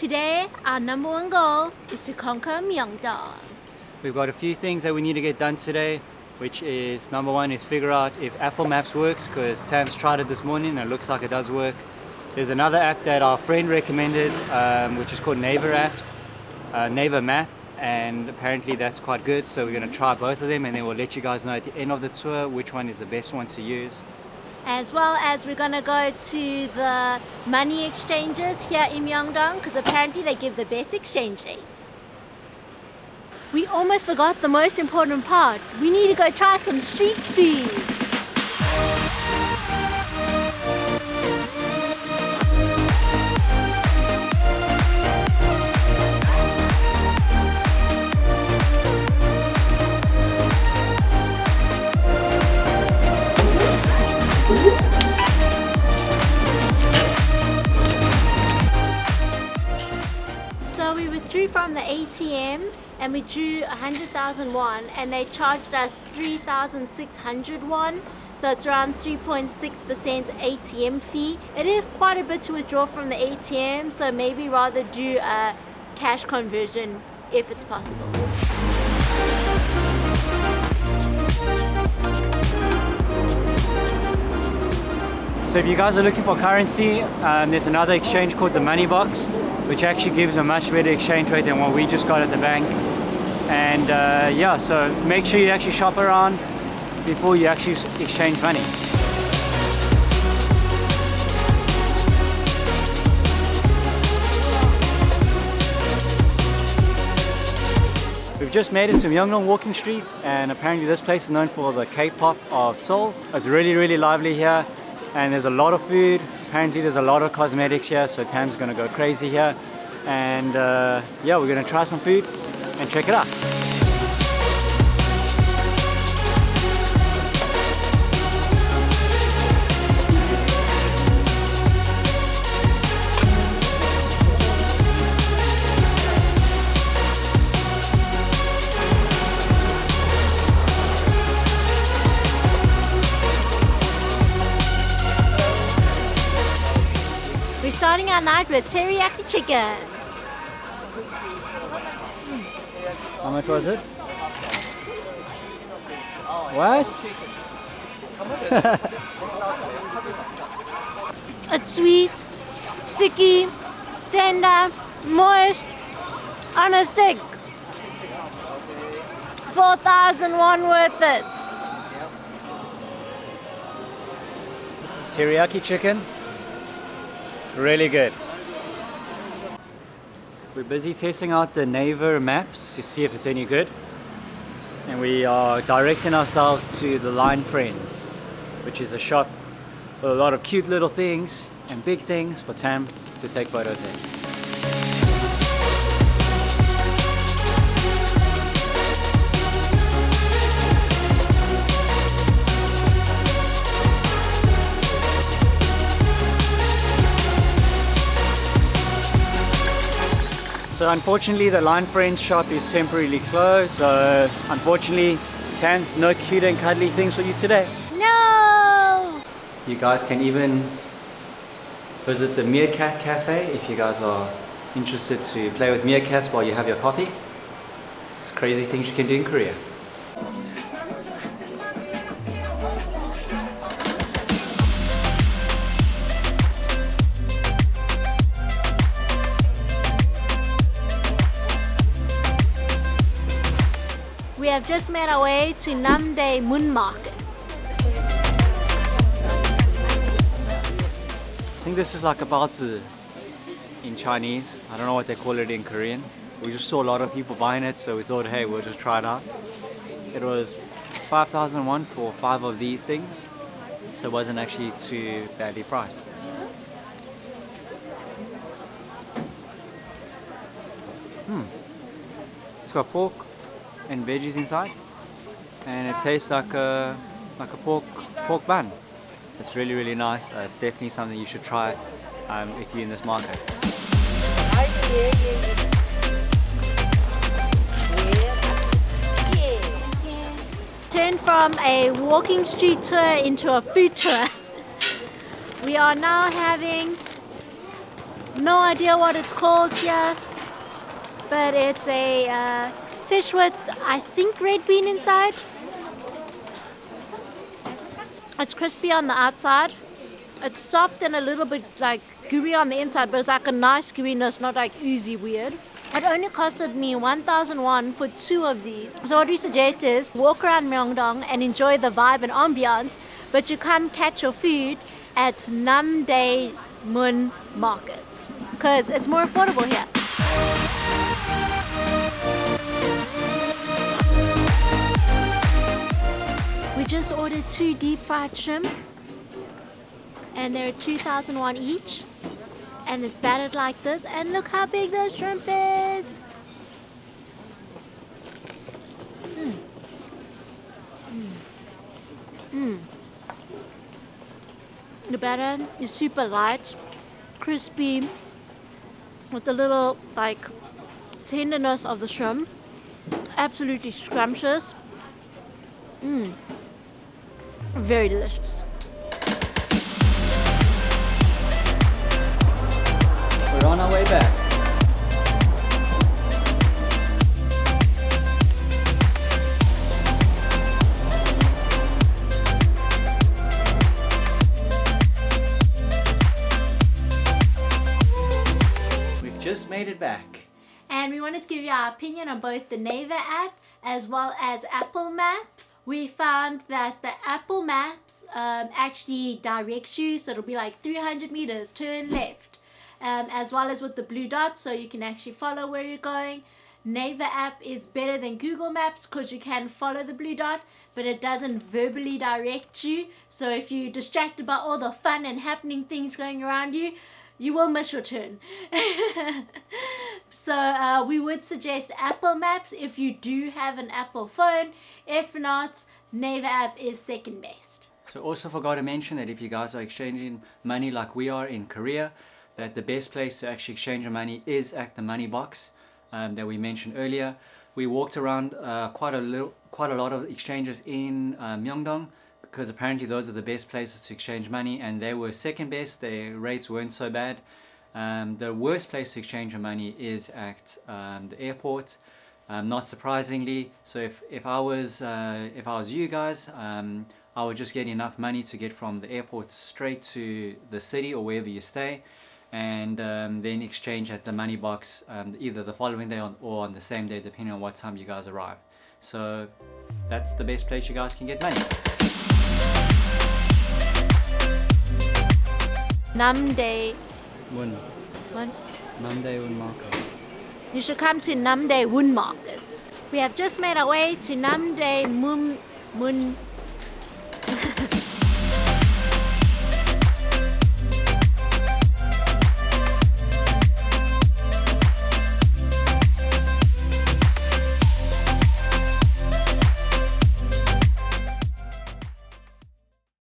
Today, our number one goal is to conquer Myeongdong. We've got a few things that we need to get done today, which is number one is figure out if Apple Maps works, because Tam's tried it this morning and it looks like it does work. There's another app that our friend recommended, which is called Neighbor Map, and apparently that's quite good, so we're going to try both of them and then we'll let you guys know at the end of the tour which one is the best one to use. As well as we're going to go to the money exchanges here in Myeongdong, because apparently they give the best exchange rates. We almost forgot the most important part. We need to go try some street food. So we withdrew from the ATM and we drew 100,000 won and they charged us 3,600 won. So it's around 3.6% ATM fee. It is quite a bit to withdraw from the ATM, so maybe rather do a cash conversion if it's possible. So if you guys are looking for currency, there's another exchange called the Money Box, which actually gives a much better exchange rate than what we just got at the bank. And yeah, so make sure you actually shop around before you actually exchange money. We've just made it to Myeongdong walking street, and apparently this place is known for the K-pop of Seoul. It's really lively here. And there's a lot of food. Apparently there's a lot of cosmetics here, so Tam's gonna go crazy here. And yeah, we're gonna try some food and check it out. We're starting our night with teriyaki chicken. How much was it? What? It's sweet, sticky, tender, moist, on a stick. 4,000 won worth it. Teriyaki chicken. Really good. We're busy testing out the Neighbor maps to see if it's any good. And we are directing ourselves to the Line Friends, which is a shop with a lot of cute little things and big things for Tam to take photos in. So unfortunately the Line Friends shop is temporarily closed, so unfortunately Tam's no cute and cuddly things for you today. No! You guys can even visit the Meerkat Cafe if you guys are interested to play with meerkats while you have your coffee. It's crazy things you can do in Korea. We have just made our way to Namdaemun Market. I think this is like a baozi in Chinese. I don't know what they call it in Korean. We just saw a lot of people buying it, so we thought, hey, we'll just try it out. It was 5,000 won for 5 of these things, so it wasn't actually too badly priced. It's got pork and veggies inside, and it tastes like a pork bun. It's really nice. It's definitely something you should try if you're in this market. Turned from a walking street tour into a food tour. We are now having No idea what it's called here, but it's a fish with, I think, red bean inside. It's crispy on the outside. It's soft and a little bit like gooey on the inside, but it's like a nice gooiness, not like oozy weird. It only costed me 1,000 won for 2 of these. So what we suggest is walk around Myeongdong and enjoy the vibe and ambiance, but you come catch your food at Namdaemun Market because it's more affordable here. We just ordered 2 deep fried shrimp and they're 2,000 won each. And it's battered like this, and look how big the shrimp is. The batter is super light, crispy, with a little like tenderness of the shrimp. Absolutely scrumptious. Very delicious. We're on our way back. We've just made it back. And we wanted to give you our opinion on both the Naver app as well as Apple Maps. We found that the Apple Maps actually directs you, so it'll be like 300 meters, turn left. As well as with the blue dots, so you can actually follow where you're going. Naver app is better than Google Maps because you can follow the blue dot, but it doesn't verbally direct you. So if you're distracted by all the fun and happening things going around you, you will miss your turn. So we would suggest Apple Maps if you do have an Apple phone. If not, Naver app is second best. So also forgot to mention that if you guys are exchanging money like we are in Korea, that the best place to actually exchange your money is at the money box that we mentioned earlier. We walked around quite a lot of exchanges in Myeongdong because apparently those are the best places to exchange money, and they were second best. Their rates weren't so bad. The worst place to exchange your money is at the airport, not surprisingly. So if I was you guys, I would just get enough money to get from the airport straight to the city or wherever you stay, and then exchange at the money box either the following day or on the same day, depending on what time you guys arrive. So that's the best place you guys can get money. Namdaemun. Namdaemun Market. You should come to Namdaemun Market. We have just made our way to Namdaemun